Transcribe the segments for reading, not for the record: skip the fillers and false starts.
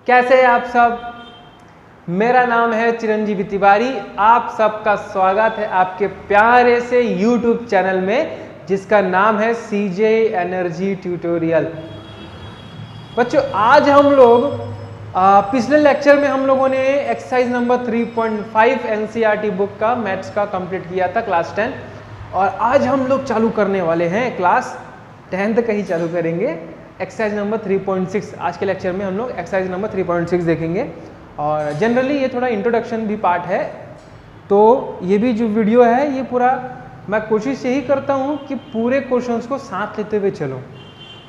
कैसे हैं आप सब। मेरा नाम है चिरंजीवी तिवारी। आप सबका स्वागत है आपके प्यारे से YouTube चैनल में जिसका नाम है CJ एनर्जी ट्यूटोरियल। बच्चों आज हम लोग पिछले लेक्चर में हम लोगों ने एक्सरसाइज नंबर 3.5 NCERT बुक का मैथ्स का कंप्लीट किया था क्लास 10, और आज हम लोग चालू करने वाले हैं क्लास 10th का ही चालू करेंगे एक्सरसाइज नंबर 3.6। आज के लेक्चर में हम लोग एक्सरसाइज नंबर 3.6 देखेंगे, और जनरली ये थोड़ा इंट्रोडक्शन भी पार्ट है। तो ये भी जो वीडियो है ये पूरा मैं कोशिश यही करता हूँ कि पूरे क्वेश्चंस को साथ लेते हुए चलो,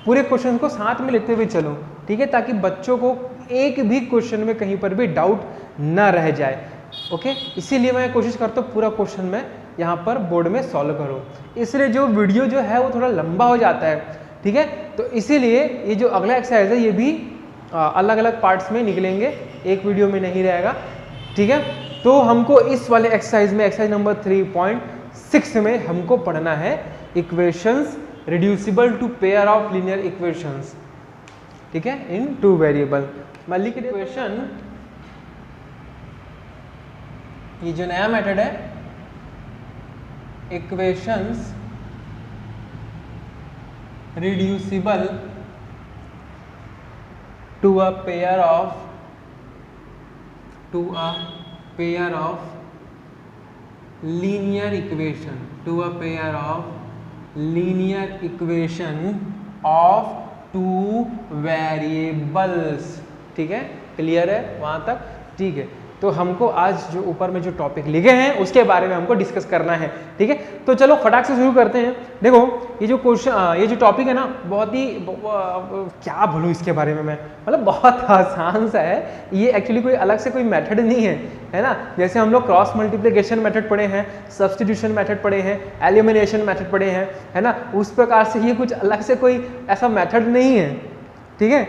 पूरे क्वेश्चन को साथ में लेते हुए चलो, ठीक है, ताकि बच्चों को एक भी क्वेश्चन में कहीं पर भी डाउट ना रह जाए। ओके, इसीलिए मैं कोशिश करता हूँ पूरा क्वेश्चन में यहाँ पर बोर्ड में सॉल्व करो। इसलिए जो वीडियो जो है वो थोड़ा लंबा हो जाता है, ठीक है। तो इसीलिए ये जो अगला एक्सरसाइज है ये भी अलग अलग पार्ट्स में निकलेंगे, एक वीडियो में नहीं रहेगा, ठीक है। तो हमको इस वाले एक्सरसाइज में एक्सरसाइज नंबर 3.6 में हमको पढ़ना है equations reducible to pair of linear equations, ठीक है, इन टू वेरिएबल। मैं लिख रही इक्वेशन, ये जो नया मेथड है equations reducible to a pair of linear equation of two variables, ठीक है, क्लियर है वहां तक, ठीक है। तो हमको आज जो ऊपर में जो टॉपिक लिखे हैं उसके बारे में हमको डिस्कस करना है, ठीक है। तो चलो फटाक से शुरू करते हैं। देखो ये जो क्वेश्चन, ये जो टॉपिक है ना, बहुत ही क्या बोलूँ इसके बारे में मैं, मतलब बहुत आसान सा है। ये एक्चुअली कोई अलग से कोई मेथड नहीं है ना। जैसे हम लोग क्रॉस मल्टीप्लिकेशन मेथड पढ़े हैं, सब्स्टिट्यूशन मेथड पढ़े हैं, एलिमिनेशन मेथड पढ़े हैं, है ना, उस प्रकार से ये कुछ अलग से कोई ऐसा मेथड नहीं है, ठीक है।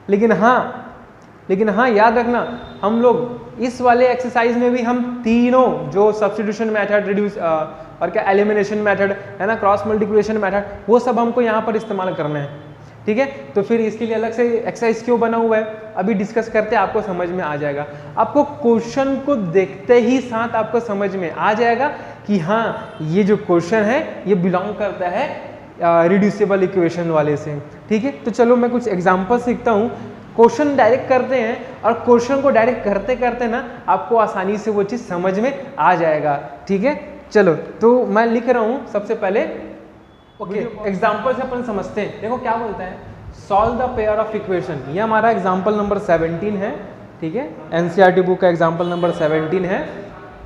लेकिन हाँ याद रखना, हम लोग इस वाले एक्सरसाइज में भी हम तीनों जो सब्स्टिट्यूशन मेथड, रिड्यूस और क्या एलिमिनेशन मेथड है ना, क्रॉस मल्टीप्लिकेशन मेथड, वो सब हमको यहाँ पर इस्तेमाल करना है, ठीक है। तो फिर इसके लिए अलग से एक्सरसाइज क्यों बना हुआ है अभी डिस्कस करते हैं, आपको समझ में आ जाएगा। आपको क्वेश्चन को देखते ही साथ आपको समझ में आ जाएगा कि हाँ ये जो क्वेश्चन है ये बिलोंग करता है रिड्यूसिबल इक्वेशन वाले से, ठीक है। तो चलो मैं कुछ एग्जाम्पल सीखता हूँ। क्वेश्चन डायरेक्ट करते हैं, और क्वेश्चन को डायरेक्ट करते करते ना आपको आसानी से वो चीज़ समझ में आ जाएगा, ठीक है। चलो तो मैं लिख रहा हूँ सबसे पहले। ओके, एग्जाम्पल से अपन समझते हैं। देखो क्या बोलता है, solve the pair of equation. ये हमारा एग्जाम्पल नंबर 17 है, ठीक है, NCERT बुक का एग्जाम्पल नंबर 17 है।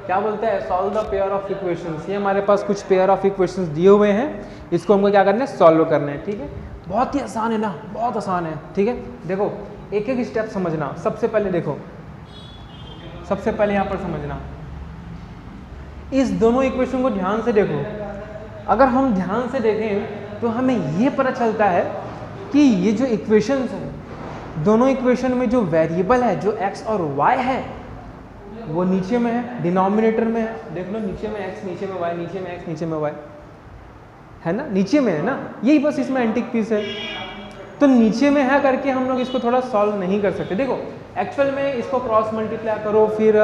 क्या बोलता है, solve the pair of equations. ये हमारे पास कुछ पेयर ऑफ इक्वेशंस दिए हुए हैं, इसको हमको क्या करना है, सॉल्व करना है, ठीक है। बहुत ही आसान है ना, बहुत आसान है, ठीक है। देखो एक एक स्टेप समझना। सबसे पहले देखो, सबसे पहले यहाँ पर समझना, इस दोनों इक्वेशन को ध्यान से देखो। अगर हम ध्यान से देखें तो हमें ये पता चलता है कि ये जो इक्वेशंस हैं, दोनों इक्वेशन में जो वेरिएबल है, जो x और y है, वो नीचे में है, डिनोमिनेटर में है। देख लो, नीचे में x, नीचे में y, नीचे में x, नीचे में y, है ना, नीचे में है ना। यही बस इसमें एंटिक पीस है। तो नीचे में है करके हम लोग इसको थोड़ा सॉल्व नहीं कर सकते। देखो एक्चुअल में इसको क्रॉस मल्टीप्लाई करो, फिर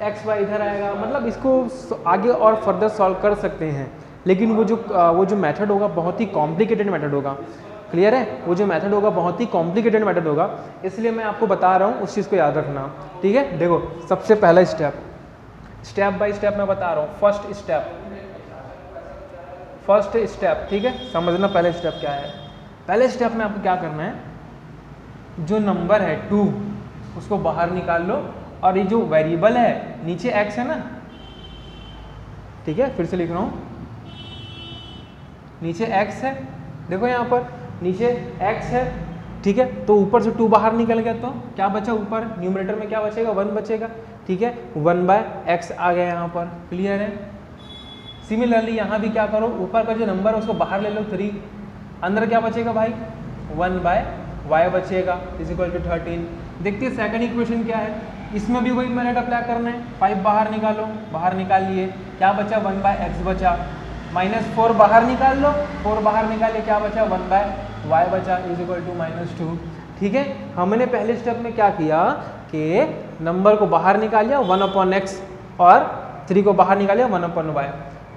एक्स वाई इधर आएगा, मतलब इसको आगे और फर्दर सॉल्व कर सकते हैं, लेकिन वो जो मेथड होगा बहुत ही कॉम्प्लिकेटेड मेथड होगा। क्लियर है, वो जो मेथड होगा बहुत ही कॉम्प्लिकेटेड मेथड होगा, इसलिए मैं आपको बता रहा हूँ, उस चीज़ को याद रखना, ठीक है। देखो सबसे पहला स्टेप बाय स्टेप मैं बता रहा हूँ। फर्स्ट स्टेप, ठीक है, समझना पहले स्टेप क्या है। पहले स्टेप में आपको क्या करना है, जो नंबर है 2 उसको बाहर निकाल लो, और ये जो वेरिएबल है नीचे x है ना, ठीक है, फिर से लिख रहा हूँ, नीचे x है, देखो यहाँ पर नीचे x है, ठीक है। तो ऊपर से 2 बाहर निकल गया तो क्या बचा, ऊपर न्यूमरेटर में क्या बचेगा, 1 बचेगा, ठीक है, 1/x आ गया यहाँ पर। क्लियर है। सिमिलरली यहाँ भी क्या करो, ऊपर का जो नंबर है उसको बाहर ले लो 3, अंदर क्या बचेगा भाई, 1/y बचेगा, इक्वल टू 13। देखते हैं सेकंड इक्वेशन क्या है, इसमें भी वही मेथड अप्लाई करना है। 5 बाहर निकालो, बाहर निकाल लिए, क्या बचा, 1/x बचा, -4 बाहर निकाल लो, 4 बाहर निकाले, क्या बचा, 1/y बचा, इक्वल टू -2, ठीक है, हमने पहले स्टेप में क्या किया कि नंबर को बाहर निकालिया 1/x और 3 को बाहर निकालिया 1/y।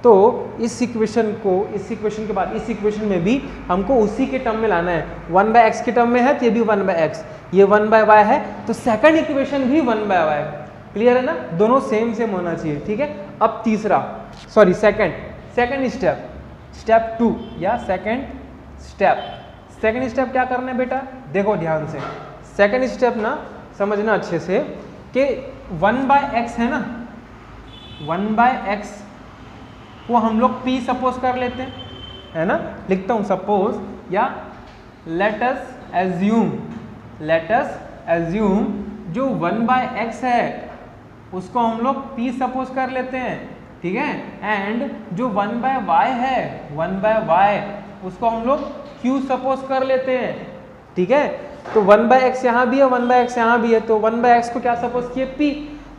तो इस इक्वेशन के बाद इस इक्वेशन में भी हमको उसी के टर्म में लाना है। 1/x के टर्म में है तो ये भी 1/x, ये 1/y है, तो सेकंड इक्वेशन भी 1/y। क्लियर है ना, दोनों सेम होना चाहिए। ठीक है, अब सेकंड स्टेप 2 या सेकंड स्टेप क्या करना है बेटा, देखो ध्यान से। सेकंड स्टेप ना समझना अच्छे से कि 1/x है ना, 1/x को हम लोग p सपोज कर लेते हैं, है ना, लिखता हूं सपोज, या लेट अस एज्यूम जो 1/x है उसको हम लोग p सपोज कर लेते हैं। ठीक है, एंड जो 1/y है 1/y उसको हम लोग q सपोज कर लेते हैं। ठीक है, तो 1/x यहाँ भी है 1/x यहाँ भी है, तो 1/x को क्या सपोज किए p,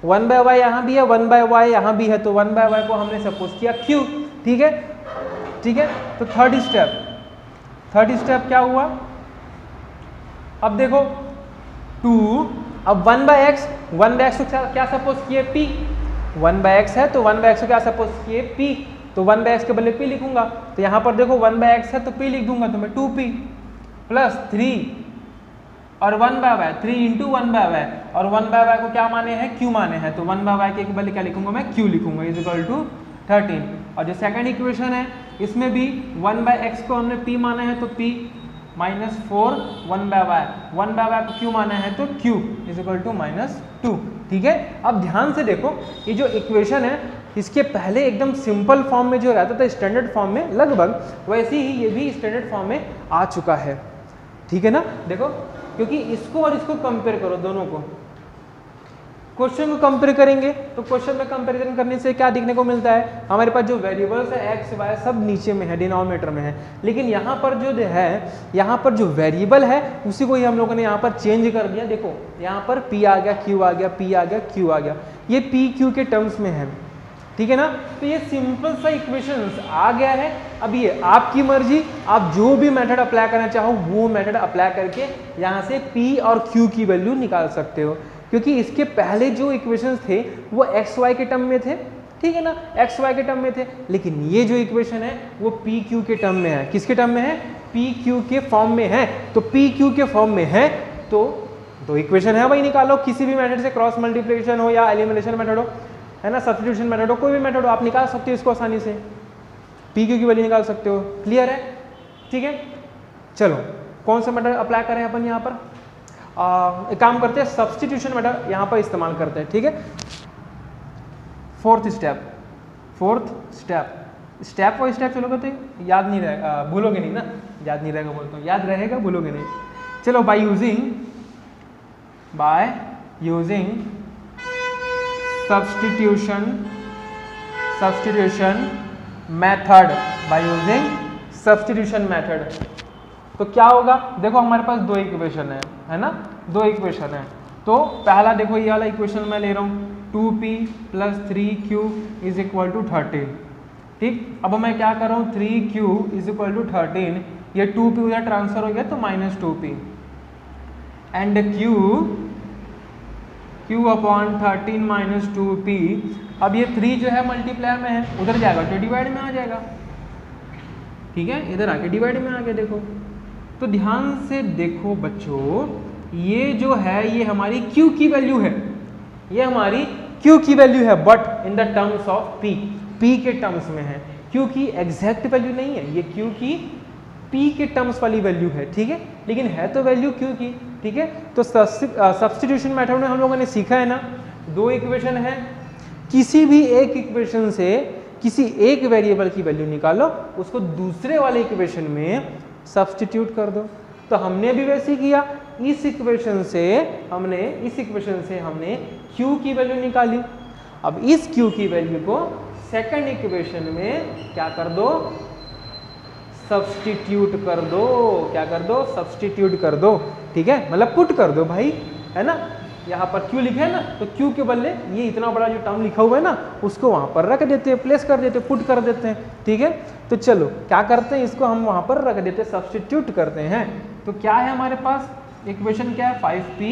1/y यहाँ भी है 1/y यहाँ भी है, तो 1/y को हमने सपोज किया q। ठीक है, तो थर्ड स्टेप क्या हुआ, अब देखो 2, अब 1/x को क्या सपोज किए p, 1/x है तो 1/x को क्या सपोज किए p, तो 1/x के बदले p लिखूंगा, तो यहाँ पर देखो 1/x है तो p लिख दूंगा, तो मैं 2p प्लस 3 और 1/y, 3 इंटू 1/y, और 1/y को क्या माने हैं, q माने हैं, तो 1/y के बदले क्या लिखूंगा मैं, q लिखूंगा, इज इक्वल टू 13। और जो सेकंड इक्वेशन है इसमें भी 1/x को हमने p माना है तो p माइनस 4 1/y को q माना है तो q इज इक्वल टू -2। ठीक है, अब ध्यान से देखो, ये जो इक्वेशन है इसके पहले एकदम सिंपल फॉर्म में जो रहता था स्टैंडर्ड फॉर्म में लगभग, वैसे ही ये भी स्टैंडर्ड फॉर्म में आ चुका है। ठीक है ना, देखो, क्योंकि इसको और इसको कंपेयर करो, दोनों को, क्वेश्चन को कंपेयर करेंगे तो क्वेश्चन में कंपैरिजन करने से क्या देखने को मिलता है, हमारे पास जो वेरिएबल्स है x y सब नीचे में है, डिनोमिनेटर में है, लेकिन यहाँ पर जो है, यहाँ पर जो वेरिएबल है उसी को ही हम लोगों ने यहाँ पर चेंज कर दिया। देखो यहाँ पर p आ गया, q आ गया, p आ गया, q आ गया, ये p q के टर्म्स में है। ठीक है ना, तो ये सिंपल सा इक्वेशंस आ गया है। अब ये आपकी मर्जी, आप जो भी मेथड अप्लाई करना चाहो वो मेथड अप्लाई करके यहाँ से p और q की वैल्यू निकाल सकते हो, क्योंकि इसके पहले जो इक्वेशंस थे वो एक्स वाई के टर्म में थे। ठीक है ना, एक्स वाई के टर्म में थे, लेकिन ये जो इक्वेशन है वो पी क्यू के टर्म में है। किसके टर्म में है, पी क्यू के फॉर्म में है। तो पी क्यू के फॉर्म में है तो दो इक्वेशन है, वही निकालो, किसी भी मेथड से, क्रॉस मल्टीप्लिकेशन हो या एलिमिनेशन मेथड हो, है ना, सब्स्टिट्यूशन मेथड हो, कोई भी मेथड हो, आप निकाल सकते हो इसको आसानी से, पी क्यू की वैल्यू निकाल सकते हो। क्लियर है, ठीक है। चलो कौन सा मेथड अप्लाई करें अपन यहाँ पर, एक काम करते हैं, सब्स्टिट्यूशन मेथड यहाँ पर इस्तेमाल करते हैं। ठीक है, फोर्थ स्टेप और स्टेप चलोगे तो याद नहीं रहेगा, भूलोगे नहीं ना, याद नहीं रहेगा बोलता हूँ, याद रहेगा, भूलोगे नहीं। चलो by using substitution method, by using substitution method, तो क्या होगा, देखो हमारे पास दो इक्वेशन है ना, दो इक्वेशन है। तो पहला देखो ये वाला इक्वेशन मैं ले रहा हूँ, 2p + 3q is equal to 13। ठीक, अब मैं क्या कर रहा हूँ, 3q इज इक्वल टू 13, ये 2p उधर ट्रांसफर हो गया तो -2p, and q upon 13 - 2p। अब ये 3 जो है मल्टीप्लायर में है, उधर जाएगा तो डिवाइड में आ जाएगा। ठीक है, इधर आके डिवाइड में आ गया। देखो तो ध्यान से देखो बच्चों, ये जो है ये हमारी q की वैल्यू है, ये हमारी q की वैल्यू है, but in the terms of p के टर्म्स में है। q की एग्जैक्ट वैल्यू नहीं है, ये q की p के टर्म्स वाली वैल्यू है। ठीक है, लेकिन है तो वैल्यू q की। ठीक है, तो सब्स्टिट्यूशन मेथड में हम लोगों ने सीखा है ना, दो इक्वेशन है, किसी भी एक इक्वेशन से किसी एक वेरिएबल की वैल्यू निकालो, उसको दूसरे वाले इक्वेशन में सब्स्टिट्यूट कर दो। तो हमने भी वैसे ही किया, इस इक्वेशन से हमने q की वैल्यू निकाली। अब इस q की वैल्यू को सेकंड इक्वेशन में क्या कर दो, सब्स्टिट्यूट कर दो। क्या कर दो, सब्स्टिट्यूट कर दो। ठीक है, मतलब पुट कर दो भाई, है ना, यहाँ पर q लिखा है ना, तो q के बदले ये इतना बड़ा जो टर्म लिखा हुआ है ना, उसको वहाँ पर रख देते हैं, प्लेस कर देते हैं, पुट कर देते हैं। ठीक है, तो चलो क्या करते हैं, इसको हम वहाँ पर रख देते हैं, सब्स्टिट्यूट करते हैं। तो क्या है हमारे पास, इक्वेशन क्या है 5p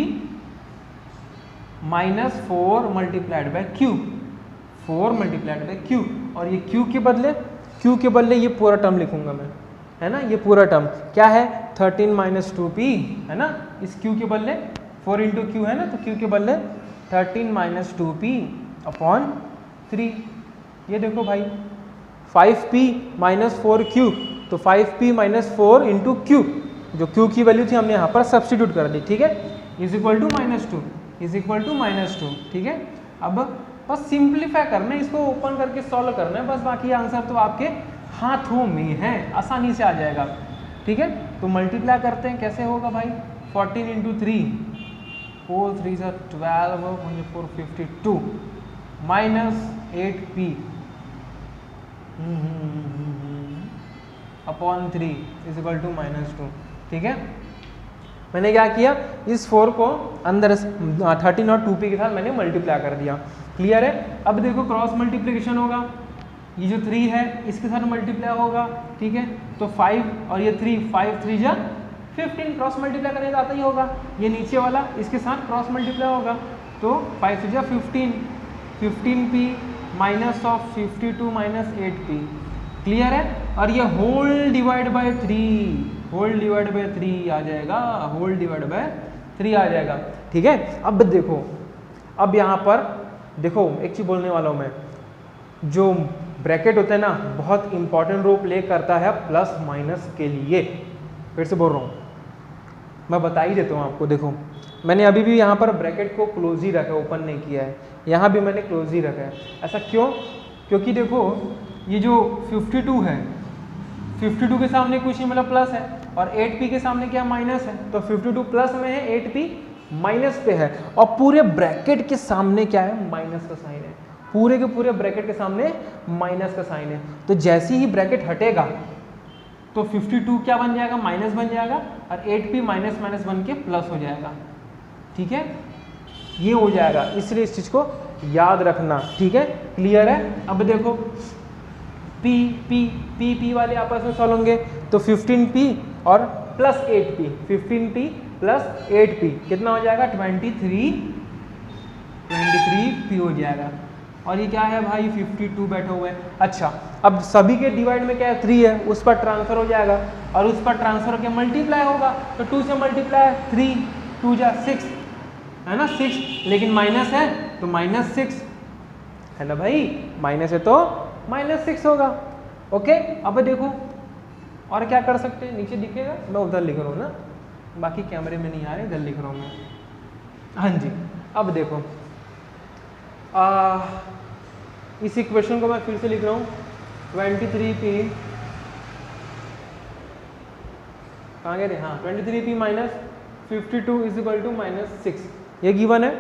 minus 4 multiplied by q, 4 multiplied by q, और ये q के बदले ये पूरा टर्म लिखूंगा मैं, है ना, ये पूरा टर्म क्या है 13 माइनस 2p, है ना, इस q के बदले 4 इंटू क्यू है ना, तो q के बदले 13 माइनस 2p अपॉन 3। ये देखो भाई 5p माइनस 4q, तो 5p माइनस 4 इंटू क्यू, जो q की वैल्यू थी हमने यहाँ पर सब्सटीट्यूट कर दी, ठीक है, is equal to -2, is equal to -2, ठीक है। अब बस सिंप्लीफाई करना है, इसको ओपन करके सॉल्व करना है बस, बाकी आंसर तो आपके हाथों में है, आसानी से आ जाएगा, ठीक है। तो मल्टीप्लाई करते हैं, कैसे होगा भाई 14 into 3, 4 3 12 4 52 minus 8p upon 3 is equal to -2, ठीक है। मैंने क्या किया, इस 4 को अंदर 13 और 2p के साथ मैंने मल्टीप्लाई कर दिया, क्लियर है। अब देखो क्रॉस मल्टीप्लिकेशन होगा, ये जो 3 है इसके साथ मल्टीप्लाई होगा, ठीक है, तो 5 और ये 3, 5 3 जा 15, क्रॉस मल्टीप्लाई करने का आता ही होगा, ये नीचे वाला इसके साथ क्रॉस मल्टीप्लाई होगा, तो 5 3 जा 15, 15p minus of 52 minus 8p, clear है। और ये whole divide by 3, whole divide by 3 आ जाएगा, होल डिवाइड बाय 3 आ जाएगा, ठीक है। अब देखो, अब यहाँ पर देखो एक चीज बोलने वाला हूँ मैं, जो ब्रैकेट होता है ना बहुत इंपॉर्टेंट रोल प्ले करता है प्लस माइनस के लिए, फिर से बोल रहा हूँ, मैं बता ही देता हूँ आपको। देखो मैंने अभी भी यहाँ पर ब्रैकेट को क्लोज ही रखा है, ओपन नहीं किया है, यहाँ भी मैंने क्लोज ही रखा है, ऐसा क्यों, क्योंकि देखो ये जो 52 है, 52 के सामने कुछ नहीं मतलब प्लस है, और 8p के सामने क्या माइनस है, तो 52 प्लस में है, 8p माइनस पे है, और पूरे ब्रैकेट के सामने क्या है माइनस का साइन है, पूरे के पूरे ब्रैकेट के सामने माइनस का साइन है। तो जैसे ही ब्रैकेट हटेगा तो 52 क्या बन जाएगा, माइनस बन जाएगा, और 8p माइनस माइनस बन के प्लस हो जाएगा, ठीक है, ये हो जाएगा, इसलिए इस चीज को याद रखना, ठीक है, क्लियर है। अब देखो p वाले आपस में सॉल्व होंगे, तो 15p और plus 8p, 15p plus 8p कितना हो जाएगा 23p हो जाएगा, और ये क्या है भाई 52 बैठा हुआ है। अच्छा अब सभी के डिवाइड में क्या है 3 है, उस पर ट्रांसफर हो जाएगा, और उस पर ट्रांसफर होकर मल्टीप्लाई होगा, तो 2 से मल्टीप्लाई 3 2 जा 6 है ना, 6, लेकिन माइनस है तो -6 है ना भाई, माइनस है तो -6 होगा, ओके। अब देखो और क्या कर सकते हैं, नीचे दिखेगा, मैं उधर लिख रहा हूँ ना, बाकी कैमरे में नहीं आ रहे, इधर लिख रहा हूँ मैं, हाँ जी। अब देखो इस इक्वेशन को मैं फिर से लिख रहा हूँ, 23p कहाँ गए थे, हाँ 23p minus 52 is equal to -6, ये गिवन है।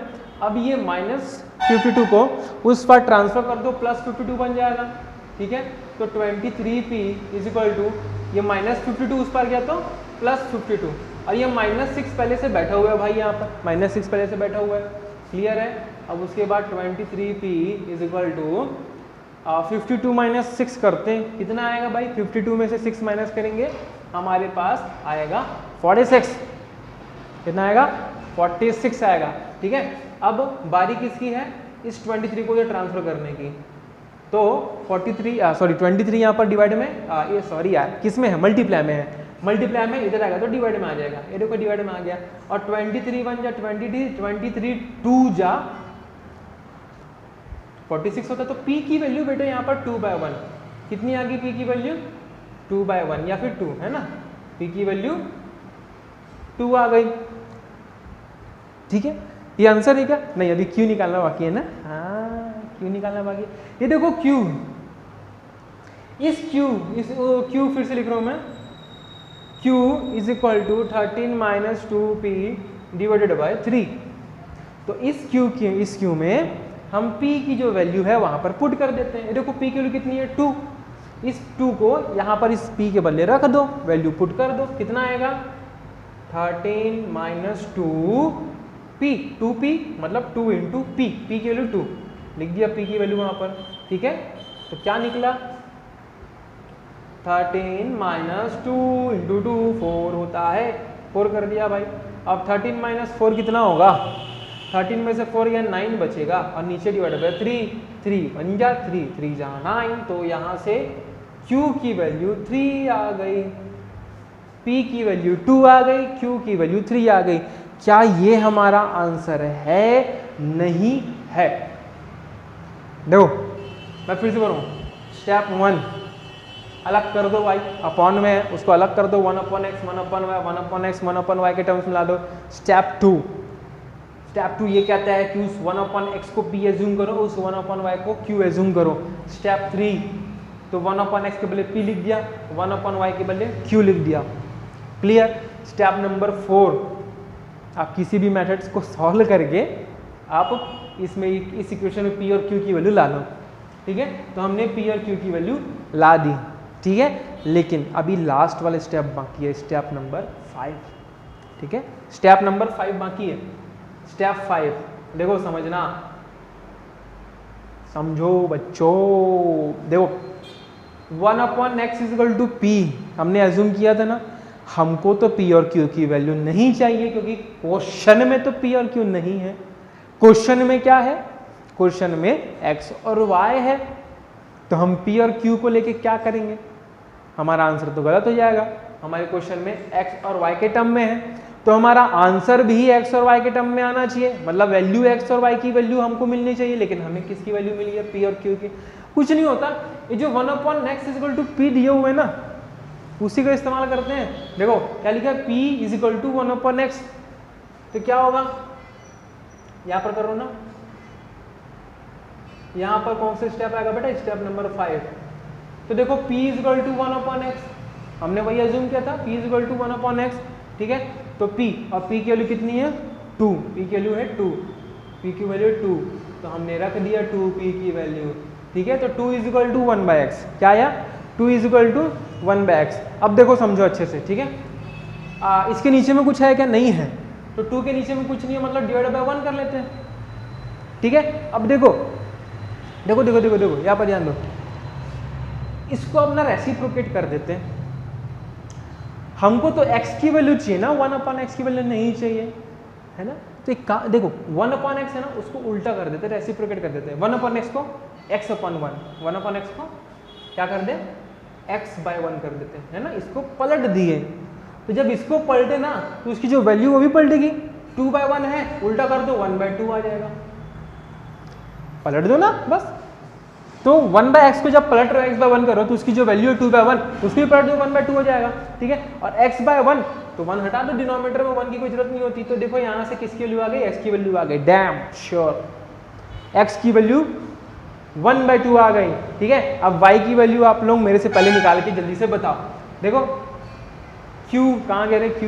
अब ये -52 को उस पर ट्रांसफर कर दो, +52 बन जाएगा, ठीक है, तो 23p इज इक्वल टू ये -52 उस पर गया तो +52, और ये -6 पहले से बैठा हुआ है भाई, यहाँ पर -6 पहले से बैठा हुआ है, क्लियर है। अब उसके बाद 23p is equal to 52 minus 6 करते हैं, कितना आएगा भाई, 52 में से 6 माइनस करेंगे हमारे पास आएगा 46, कितना आएगा 46 आएगा, ठीक है। अब बारी किसकी है, इस 23 को ट्रांसफर करने की, तो 23 यहाँ पर डिवाइड में ये सॉरी यार किस में है, मल्टीप्लाई में है, मल्टीप्लाई में इधर आएगा तो डिवाइड में आ जाएगा, ये देखो डिवाइड में आ गया, और 23 1 जा 23 2 जा 46 होता है, तो p की वैल्यू बेटा यहाँ पर 2/1 कितनी आ गई, p की वैल्यू 2/1 या फिर 2 है ना, p की वैल्यू 2 आ गई, ठीक है। ये आंसर है क्या, नहीं अभी q निकालना बाकी है ना, हाँ q निकालना बाकी है। ये देखो q, इस q फिर से लिख रहा हूं मैं, q is equal to 13 minus 2p divided by 3, तो इस q में हम p की जो वैल्यू है वहां पर पुट कर देते हैं। ये देखो p की वैल्यू कितनी है 2, इस 2 को यहाँ पर इस p के बदले रख दो, वैल्यू पुट कर दो, कितना आएगा 13 माइनस 2p, 2p मतलब 2 इंटू p की वैल्यू 2 लिख दिया, p की वैल्यू वहां पर, ठीक है। तो क्या निकला 13 माइनस 2 इंटू 2 4 होता है, 4 कर दिया भाई। अब 13 माइनस 4 कितना होगा, 13 में से 4 या 9 बचेगा और नीचे डिवाइड बाय 3 बन गया 3 जहाँ 9, तो यहाँ से Q की वैल्यू 3 आ गई, P की वैल्यू 2 आ गई, Q की वैल्यू 3 आ गई। क्या ये हमारा आंसर है? नहीं है। देखो मैं फिर से बोलूँ, स्टेप 1 अलग कर दो भाई, अपॉन में है उसको अलग कर दो, 1/x 1/y 1/x 1/y के टर्म्स में ला दो। स्टेप 2 ये कहता है कि उस 1/x को p एज्यूम करो, उस 1/y को q एज्यूम करो। स्टेप 3 तो 1/x के बदले p लिख दिया, 1/y के बदले q लिख दिया। क्लियर। स्टेप नंबर 4 आप किसी भी मेथड्स को सॉल्व करके आप इसमें इस इक्वेशन में p और q की वैल्यू ला लो। ठीक है, तो हमने p और q की वैल्यू ला दी। ठीक है, लेकिन अभी लास्ट वाले स्टेप बाकी है, स्टेप नंबर 5। ठीक है, स्टेप नंबर 5 बाकी है। स्टेप 5 देखो, समझना, समझो बच्चों। देखो 1/x = p हमने एज्यूम किया था ना, हमको तो p और q की वैल्यू नहीं चाहिए क्योंकि क्वेश्चन में तो p और q नहीं है। क्वेश्चन में क्या है, क्वेश्चन में x और y है, तो हम p और q को लेके क्या करेंगे, हमारा आंसर तो गलत हो जाएगा। हमारे क्वेश्चन में x और y के टर्म में है, तो हमारा आंसर भी x और y के टर्म में आना चाहिए, मतलब वैल्यू x और y की वैल्यू हमको मिलनी चाहिए। लेकिन हमें किसकी वैल्यू मिली है, p और q की। कुछ नहीं होता, ये जो 1/x = p दिए हुए ना, उसी का इस्तेमाल करते हैं। देखो क्या लिखा है, p = 1/x, तो क्या होगा, यहां पर करो ना, यहां पर कौन सा स्टेप आएगा बेटा, स्टेप नंबर 5। तो देखो p = 1/x, हमने वही एज्यूम किया था, p = 1/x। ठीक है, तो p और p की वैल्यू कितनी है, 2, p की वैल्यू है 2, p की वैल्यू 2, तो हमने रख दिया 2p की वैल्यू। ठीक है, तो 2 = 1/x, क्या आया, 2 = 1/x। अब देखो समझो अच्छे से। ठीक है, इसके नीचे में कुछ है क्या, नहीं है, तो 2 के नीचे में कुछ नहीं है, मतलब डिवाइड बाय 1 कर लेते हैं। ठीक है, अब देखो देखो देखो देखो देखो यहाँ पर ध्यान दो, इसको अपना रेसिप्रोकेट कर देते हैं। हमको तो x की वैल्यू चाहिए ना, 1/x की वैल्यू नहीं चाहिए, है ना। तो एक देखो 1/x है ना, उसको उल्टा कर देते हैं, रेसिप्रोकेट कर देते हैं। 1/x को x/1, 1/x को क्या कर दे, x/1 कर देते हैं, है ना, इसको पलट दिए। तो जब इसको पलटे ना, तो उसकी जो वैल्यू वो भी पलटेगी। 2/1 है, उल्टा कर दो 1/2 आ जाएगा, पलट दो ना बस। तो 1/x को जब पलट रहे हो, x/1 करो, तो उसकी जो वैल्यू है 2/1, उसको भी पलट दो 1/2 हो जाएगा। ठीक है, और x/1 तो 1 हटा दो, डिनोमिनेटर में 1 की कोई जरूरत नहीं होती। तो देखो यहाँ से किसकी वैल्यू आ गई, x की वैल्यू आ गई, डैम श्योर, x की वैल्यू 1/2 आ गई। ठीक है, अब y की वैल्यू आप लोग मेरे से पहले निकाल के जल्दी से बताओ। देखो q कहाँ गए रे, q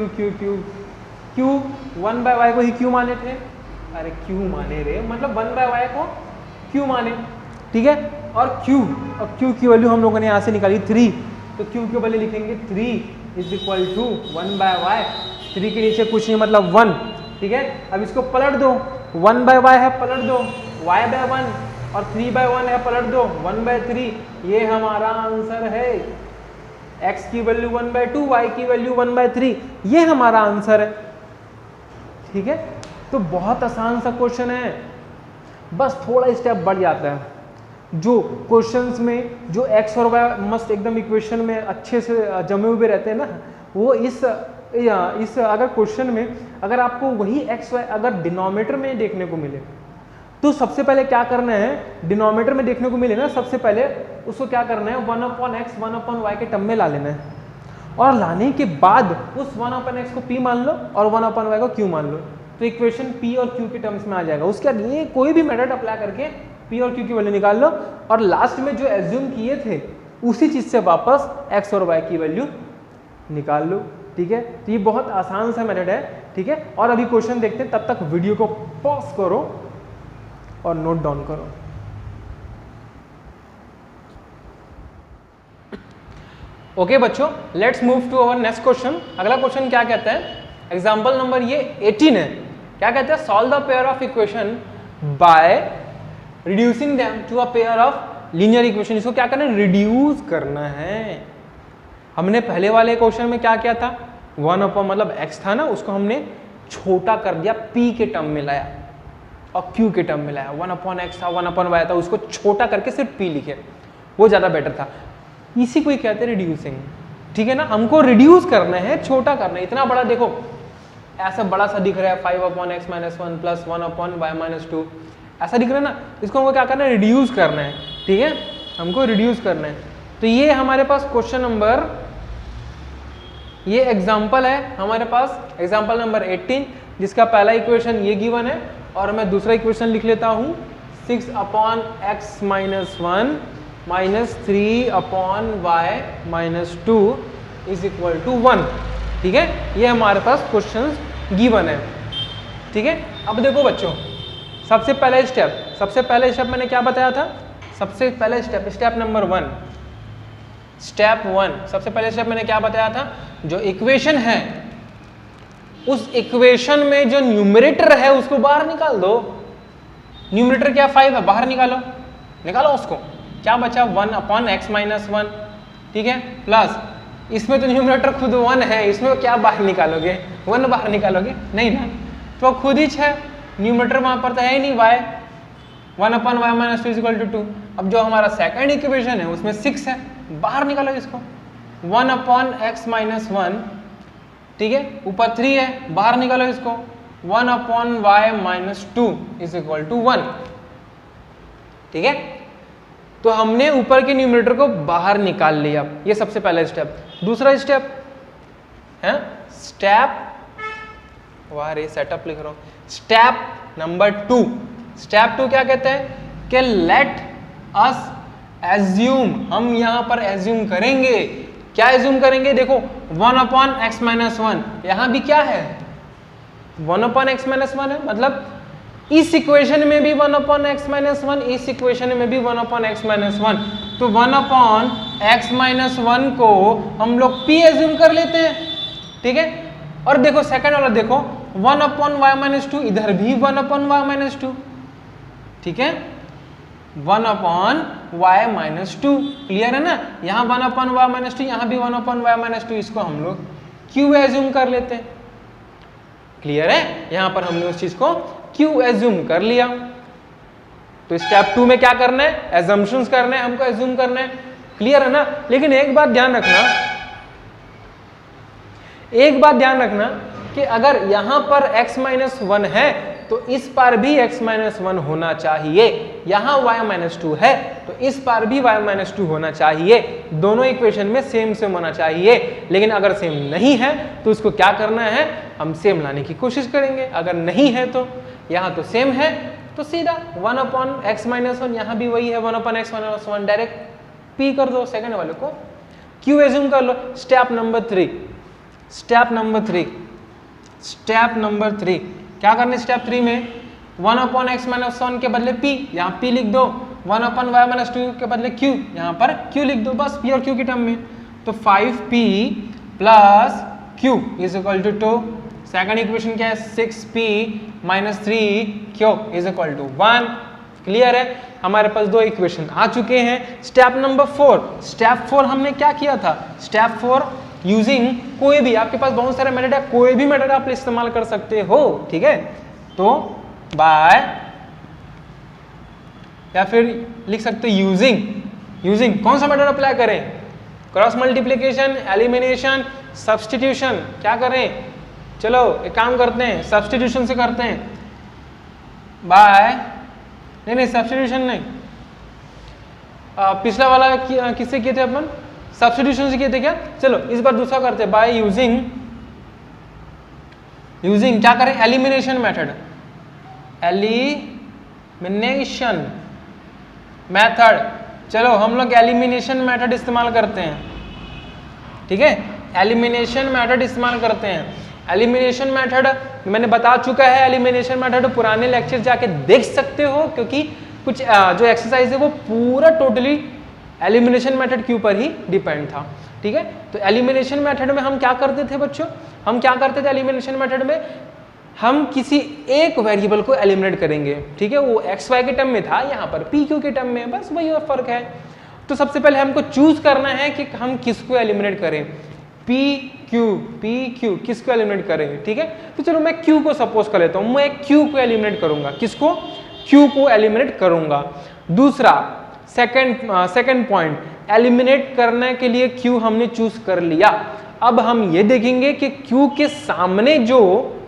1/y को ही q माने थे, अरे q माने रे, मतलब 1/y को q माने। ठीक है, और q की वैल्यू हम लोगों ने यहाँ से निकाली 3, तो q के बदले लिखेंगे 3 = 1/y। 3 के नीचे कुछ नहीं, मतलब 1। ठीक है, अब इसको पलट दो, 1/y है, पलट दो y/1, और 3/1 है, पलट दो 1/3। ये हमारा आंसर है, x की वैल्यू 1/2, y की वैल्यू 1/3, ये हमारा आंसर है। ठीक है, तो बहुत आसान सा क्वेश्चन है, बस थोड़ा स्टेप बढ़ जाता है। जो क्वेश्चंस में जो x और y मस्त एकदम इक्वेशन में अच्छे से जमे हुए रहते हैं ना, वो इस अगर क्वेश्चन में अगर आपको वही x y अगर डिनोमिनेटर में देखने को मिले, तो सबसे पहले क्या करना है, डिनोमिनेटर में देखने को मिले ना, सबसे पहले उसको क्या करना है, 1/x 1/y के टर्म में ला लेना है, और लाने के बाद उस 1/x को p मान लो और 1/y को q मान लो, तो इक्वेशन p और q के टर्म्स में आ जाएगा। उसके बाद ये कोई भी मेथड अप्लाई करके p और q की वैल्यू निकाल लो, और लास्ट में जो एज्यूम किए थे उसी चीज से वापस x और y की वैल्यू निकाल लो। ठीक है, तो ये बहुत आसान सा मेथड है। ठीक है, और अभी क्वेश्चन देखते हैं, तब तक वीडियो को पॉज करो और नोट डाउन करो। ओके बच्चों, let's move to our next question. अगला क्वेश्चन क्या कहता है, एग्जांपल नंबर ये 18 है। क्या कहता है, solve the pair of equation by reducing them to a pair of linear equation. इसको क्या करना है, रिड्यूस करना है। हमने पहले वाले क्वेश्चन में क्या किया था, 1 अपॉन मतलब x था ना, उसको हमने छोटा कर दिया, p के टर्म में लाया और q के टर्म में लाया। 1 अपॉन x था, 1 अपॉन y था, उसको छोटा करके सिर्फ p लिखे, वो ज़्यादा बेटर था। इसी को ही कहते हैं रिड्यूसिंग, ठीक है ना। हमको रिड्यूस करना है, छोटा करना है। इतना बड़ा देखो ऐसा बड़ा सा दिख रहा है 5 upon x minus 1 plus 1 upon y minus 2, ऐसा दिख रहा है ना, इसको हमको क्या करना है, रिड्यूस करना है, ठीक है, हमको रिड्यूस करना है। तो ये हमारे पास क्वेश्चन नंबर, ये एग्जाम्पल है हमारे पास, एग्जाम्पल नंबर 18, जिसका पहला इक्वेशन ये गिवन है और मैं दूसरा इक्वेशन लिख लेता हूँ 6 upon x minus 1 minus 3 upon y minus 2 is equal to 1, ठीक है। ये हमारे पास क्वेश्चन गिवन है, ठीक है। अब देखो बच्चों, सबसे पहले स्टेप मैंने क्या बताया था, सबसे पहले स्टेप नंबर 1, स्टेप 1, सबसे पहले स्टेप मैंने क्या बताया था, जो इक्वेशन है उस इक्वेशन में जो न्यूमरेटर है उसको बाहर निकाल दो। न्यूमरेटर क्या 5 है, बाहर निकालो उसको, क्या बचा 1 अपॉन x माइनस 1, ठीक है, प्लस इसमें तो न्यूमरेटर खुद 1 है, इसमें क्या बाहर निकालोगे, 1 बाहर निकालोगे नहीं ना, तो खुद ही है, न्यूमरेटर वहां पर तो है ही नहीं y, 1 upon y minus 2 is equal to 2। अब जो हमारा सेकंड इक्वेशन है उसमें 6 है, बाहर निकालो इसको, 1 अपॉन x माइनस 1, ठीक है, ऊपर 3 है, बाहर निकालो इसको, 1 upon y minus 2 is equal to 1, ठीक है। तो हमने ऊपर के न्यूमरेटर को बाहर निकाल लिया, ये सबसे पहला स्टेप। दूसरा स्टेप है सेटअप लिख रहा हूं, स्टेप नंबर 2। स्टेप 2 क्या कहते हैं कि लेट अस एज्यूम, हम यहां पर एज्यूम करेंगे, क्या एज्यूम करेंगे, देखो 1 अपॉन x माइनस 1, यहां भी क्या है 1 अपॉन x माइनस 1 है, मतलब इस इक्वेशन में भी 1 अपॉन x माइनस 1, इस इक्वेशन में भी 1 अपॉन x माइनस 1, तो 1 अपॉन x माइनस 1 को हम लोग p एज्यूम कर लेते हैं, ठीक है। और देखो सेकंड वाला देखो 1 अपॉन y माइनस 2, इधर भी 1 अपॉन y माइनस 2, ठीक है, 1 अपॉन y माइनस 2, क्लियर है ना, यहाँ 1 अपॉन y माइनस 2, यहाँ भी 1 अपॉन y माइनस 2, इसको हम लोग q एज्यूम कर लेते हैं, क्लियर है, यहाँ पर हमने उस चीज को q एज्यूम कर लिया। तो स्टेप 2 में क्या करना है, एजम्पशंस करना है, हमको एज्यूम करना है, क्लियर है ना। लेकिन एक बात ध्यान रखना कि अगर यहां पर x माइनस 1 है तो इस पार भी x माइनस 1 होना चाहिए, यहां y माइनस 2 है तो इस पार भी y माइनस 2 होना चाहिए, दोनों इक्वेशन में सेम होना चाहिए। लेकिन अगर सेम नहीं है तो उसको क्या करना है, हम सेम लाने की कोशिश करेंगे, अगर नहीं है तो यहाँ तो सेम है तो सीधा 1 अपॉन x माइनस 1, यहाँ भी वही है 1 upon x minus 1, direct p कर दो, सेकंड वाले को q एज्यूम कर लो। स्टेप नंबर 3 क्या करने, स्टेप 3 में 1 अपॉन x माइनस 1 के बदले p, यहाँ p लिख दो, 1 अपॉन y माइनस 2 के बदले q, यहाँ पर q लिख दो, बस p और q की टर्म में, तो 5p plus q is equal to 2। Second equation क्या है, 6p minus 3q is equal to 1, clear है, हमारे पास दो इक्वेशन आ चुके हैं। स्टेप नंबर 4 हमने क्या किया था, स्टेप 4 यूजिंग कोई भी, आपके पास बहुत सारे मेथड है, कोई भी मेथड आप इस्तेमाल कर सकते हो, ठीक है, तो बाय या फिर लिख सकते हो यूजिंग कौन सा मेथड अप्लाई करें, क्रॉस मल्टीप्लिकेशन, एलिमिनेशन, सब्स्टिट्यूशन, क्या करें, चलो एक काम करते हैं, सब्स्टिट्यूशन से करते हैं, बाय नहीं सब्स्टिट्यूशन नहीं, पिछला वाला किससे किए थे अपन, सब्स्टिट्यूशन से किए थे क्या, चलो इस बार दूसरा करते हैं, बाय यूजिंग क्या करें, एलिमिनेशन मेथड, चलो हम लोग एलिमिनेशन मेथड इस्तेमाल करते हैं, ठीक है, एलिमिनेशन मेथड इस्तेमाल करते हैं। एलिमिनेशन मेथड मैंने बता चुका है, एलिमिनेशन मेथड पुराने लेक्चर जाके देख सकते हो, क्योंकि कुछ जो एक्सरसाइज है वो पूरा टोटली एलिमिनेशन मेथड के ऊपर ही डिपेंड था, ठीक है। तो एलिमिनेशन मेथड में हम क्या करते थे बच्चों, हम क्या करते थे एलिमिनेशन मेथड में, हम किसी एक वेरिएबल को एलिमिनेट करेंगे, ठीक है, वो एक्स वाई के टर्म में था, यहाँ पर पी क्यू के टर्म में, बस वही और फर्क है। तो सबसे पहले हमको चूज करना है कि हम किसको एलिमिनेट करें, पी क्यू किसको एलिमिनेट करेंगे, ठीक है। तो चलो मैं क्यू को सपोज कर लेता हूं, मैं क्यू को एलिमिनेट करूंगा, किसको, क्यू को एलिमिनेट करूंगा। दूसरा सेकंड पॉइंट, एलिमिनेट करने के लिए क्यू हमने चूज कर लिया। अब हम ये देखेंगे कि क्यू के सामने जो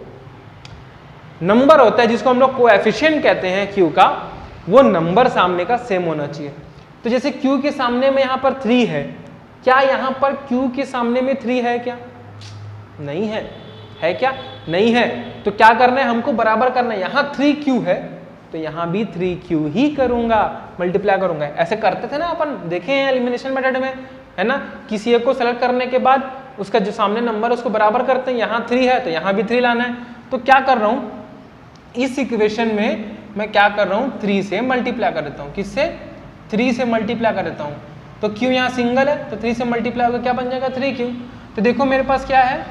नंबर होता है जिसको हम लोग कोएफिशिएंट कहते हैं क्यू का, वो नंबर सामने का सेम होना चाहिए। तो जैसे क्यू के सामने में यहां पर 3 है, क्या यहां पर क्यू के सामने में 3 है क्या, नहीं है, है क्या, नहीं है। तो क्या करना है, हमको बराबर करना है, यहां 3q है तो यहां भी 3q ही करूंगा, मल्टीप्लाई करूंगा। ऐसे करते थे ना अपन, देखे हैं एलिमिनेशन मेथड में, है ना, किसी एक को सेलेक्ट करने के बाद उसका जो सामने नंबर है उसको बराबर करते हैं, यहां 3 है तो यहां भी 3 लाना है। तो क्या कर रहा हूं, इस इक्वेशन में मैं क्या कर रहा हूं, 3 से मल्टीप्लाई कर देता हूं, किससे, 3 से मल्टीप्लाई कर देता हूं। तो q यहाँ सिंगल है तो 3 से मल्टीप्लाई होगा, क्या बन जाएगा, 3q। तो देखो मेरे पास क्या है,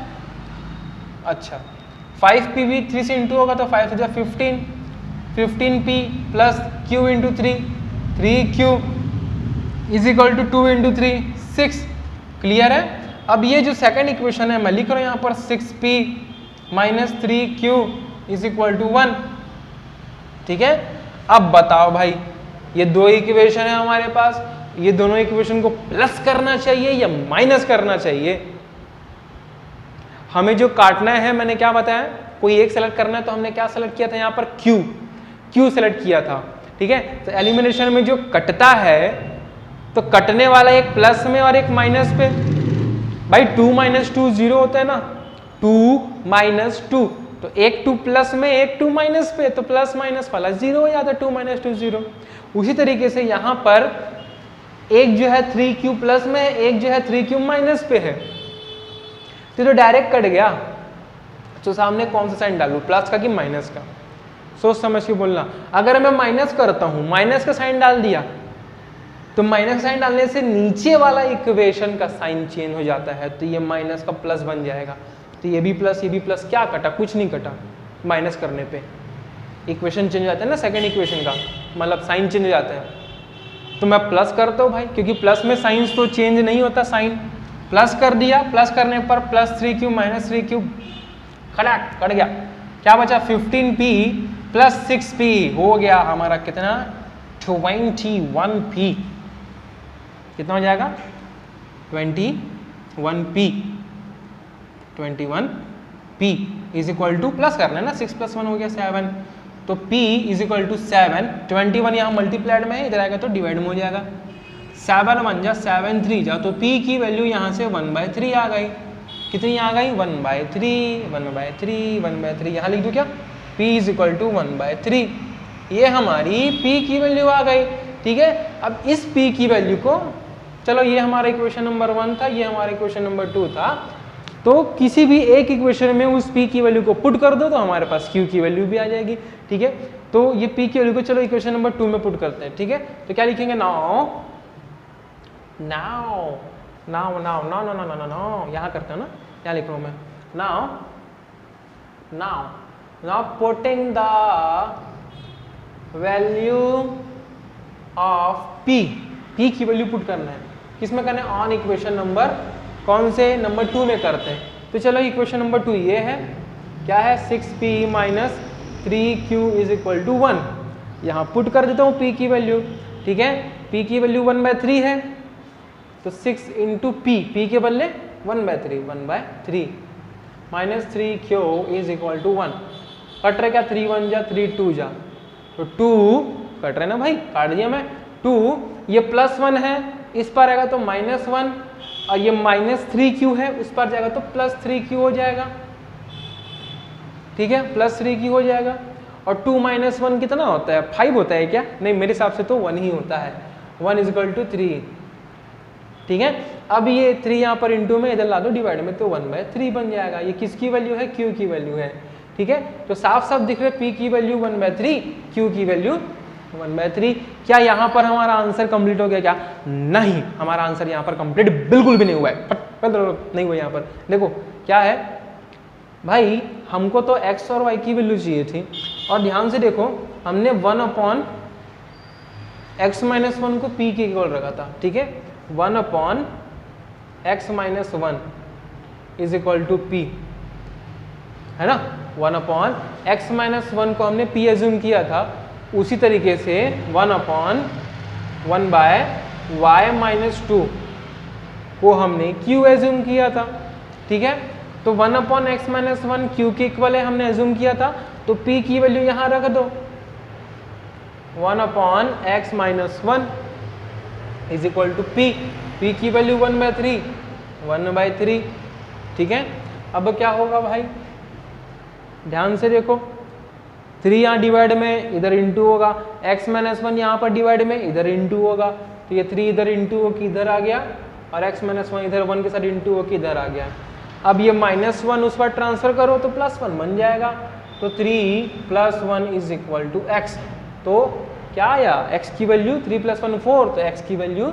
अच्छा 5p भी 3 से इंटू होगा तो 5 से 15, 15p plus q into 3, 3q is equal to 2 into 3, 6। Clear है। अब ये जो सेकंड इक्वेशन है मैं लिख रहा हूँ यहाँ पर 6p minus 3q is equal to 1, ठीक है। अब बताओ भाई, ये दो इक्वेशन है हमारे पास, ये दोनों इक्वेशन को प्लस करना चाहिए या माइनस करना चाहिए। हमें जो काटना है, मैंने क्या बताया, कोई एक सेलेक्ट करना है तो हमने क्या सेलेक्ट किया था, यहाँ पर क्यू सेलेक्ट किया था, ठीक है। तो एलिमिनेशन में जो कटता है तो कटने वाला एक प्लस में और एक माइनस पे। भाई 2 - 2 0 होता है ना, 2 - 2, तो एक 2 प्लस में एक 2 माइनस पे, तो प्लस माइनस वाला 0 हो जाता है, 2 - 2 0। उसी तरीके से यहाँ पर एक जो है 3q प्लस में, एक जो है 3q माइनस पे है, तो डायरेक्ट कट गया। तो सामने कौन सा साइन डालूं, प्लस का कि माइनस का, सोच समझ के बोलना। अगर मैं माइनस करता हूं, माइनस का साइन डाल दिया, तो माइनस साइन डालने से नीचे वाला इक्वेशन का साइन चेंज हो जाता है, तो ये माइनस का प्लस बन जाएगा। तो ये भी प्लस, ये भी प्लस, क्या कटा, कुछ नहीं कटा। माइनस करने पे इक्वेशन चेंज हो जाता है ना, सेकेंड इक्वेशन का मतलब साइन चेंज हो जाता है। तो मैं प्लस करता हूँ भाई, क्योंकि प्लस में साइंस तो चेंज नहीं होता, साइन प्लस कर दिया, प्लस करने पर plus 3q minus 3q खड़ाक cut गया, क्या बचा, 15p प्लस 6p हो गया हमारा कितना, 21p। कितना हो जाएगा, 21p is equal to, plus करना है ना, 6 + 1 हो गया 7, तो p इज इक्वल टू 7, 21 यहाँ मल्टीप्लाइड में है, इधर आएगा तो डिवाइड में हो जाएगा, 7 1 जा 7 3 जा, तो p की वैल्यू यहाँ से 1/3 आ गई। कितनी आ गई, 1/3, 1/3, 1/3, यहाँ लिख दूँ क्या, p इज इक्वल टू 1/3। ये हमारी p की वैल्यू आ गई, ठीक है। अब इस p की वैल्यू को, चलो ये हमारा इक्वेशन नंबर 1 था, ये हमारा इक्वेशन नंबर 2 था, तो किसी भी एक इक्वेशन में उस p की वैल्यू को पुट कर दो तो हमारे पास q की वैल्यू भी आ जाएगी, ठीक है। तो ये p की वैल्यू को चलो इक्वेशन नंबर 2 में पुट करते हैं, ठीक है। तो क्या लिखेंगे, नाउ यहाँ करते हैं ना, यहाँ लिख रहा हूँ मैं, now putting the value of p की वैल्यू पुट करना है, किसमें करना है, ऑन इक्वेशन नंबर, कौन से, नंबर 2 में करते हैं। तो चलो इक्वेशन नंबर 2 ये है, क्या है, 6p minus 3q is equal to 1। यहाँ पुट कर देता हूँ p की वैल्यू, ठीक है। p की वैल्यू 1/3 है, तो 6 इंटू p के बदले 1/3 minus 3q is equal to 1। कट रहे क्या, 3 1 जा 3 2 जा, तो 2 कट रहे ना भाई, काट दिया मैं 2, ये +1 है, इस पर आएगा तो -1, और ये -3q है, उस पर जाएगा तो +3q हो जाएगा, ठीक है, +3q हो जाएगा। और 2 - 1 कितना होता है, 5 होता है क्या, नहीं मेरे हिसाब से तो 1 ही होता है, 1 इज इक्वल टू 3, ठीक है। अब ये 3 यहाँ पर इंटू में इधर ला दो डिवाइड में, तो 1/3 बन जाएगा। ये किसकी वैल्यू है, q की वैल्यू है, ठीक है। तो साफ साफ दिख रहा है p की वैल्यू 1/3, q की वैल्यू 1/3। क्या यहाँ पर हमारा आंसर कंप्लीट हो गया क्या, नहीं, हमारा आंसर यहाँ पर कंप्लीट बिल्कुल भी नहीं हुआ है, नहीं हुआ। यहाँ पर देखो क्या है भाई, हमको तो x और y की वैल्यू चाहिए थी, और ध्यान से देखो हमने 1/x - 1 को p के इक्वल रखा था, ठीक है, 1/x - 1 is equal to P, है ना। 1 अपॉन एक्स माइनस 1 को हमने पी एज्यूम किया था, उसी तरीके से 1 अपॉन 1 बाय वाई माइनस 2 को हमने क्यू एज्यूम किया था, ठीक है। तो 1 अपॉन एक्स माइनस 1 क्यू के इक्वल है, हमने एज्यूम किया था, तो पी की वैल्यू यहां रख दो, 1 upon X minus 1 is equal to P, P की वैल्यू 1/3, ठीक है। अब क्या होगा भाई, ध्यान से देखो, 3 यहाँ डिवाइड में, इधर इंटू होगा, x माइनस 1 यहाँ पर डिवाइड में, इधर इंटू होगा, तो ये 3 इधर इंटू हो कि इधर आ गया, और x माइनस 1 इधर 1 के साथ इंटू हो कि इधर आ गया। अब ये -1 उस पर ट्रांसफर करो तो +1 बन जाएगा, तो 3 + 1 इज इक्वल टू x। तो क्या आया, x की वैल्यू 3 + 1 4, तो x की वैल्यू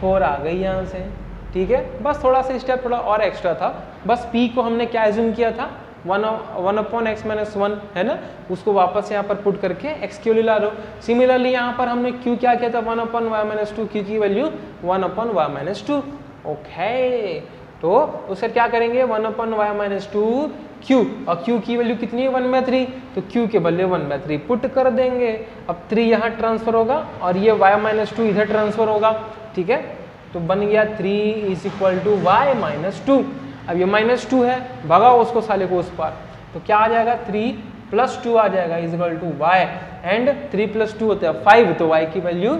4 आ गई यहाँ से, ठीक है। बस थोड़ा सा स्टेप थोड़ा और एक्स्ट्रा था, बस p को हमने क्या एज्यूम किया था, 1 अपॉन एक्स माइनस 1, है ना, उसको वापस यहाँ पर पुट करके x की वैल्यू ला दो। सिमिलरली यहाँ पर हमने q क्या किया था, 1 अपॉन वाई माइनस 2, q की value 1 upon Y minus 2, okay. तो उससे क्या करेंगे, 1 अपॉन वाई माइनस 2 q, और q की वैल्यू कितनी है, 1/3, तो q के बदले 1/3 पुट कर देंगे। अब 3 यहाँ ट्रांसफर होगा और ये y माइनस 2 इधर ट्रांसफर होगा, ठीक है। तो बन गया 3 is equal to Y minus 2। अब ये -2 है, भगाओ उसको साले को उस पार, तो क्या आ जाएगा, 3 + 2 आ जाएगा is equal to Y, and 3 + 2 होता है 5, तो y की वैल्यू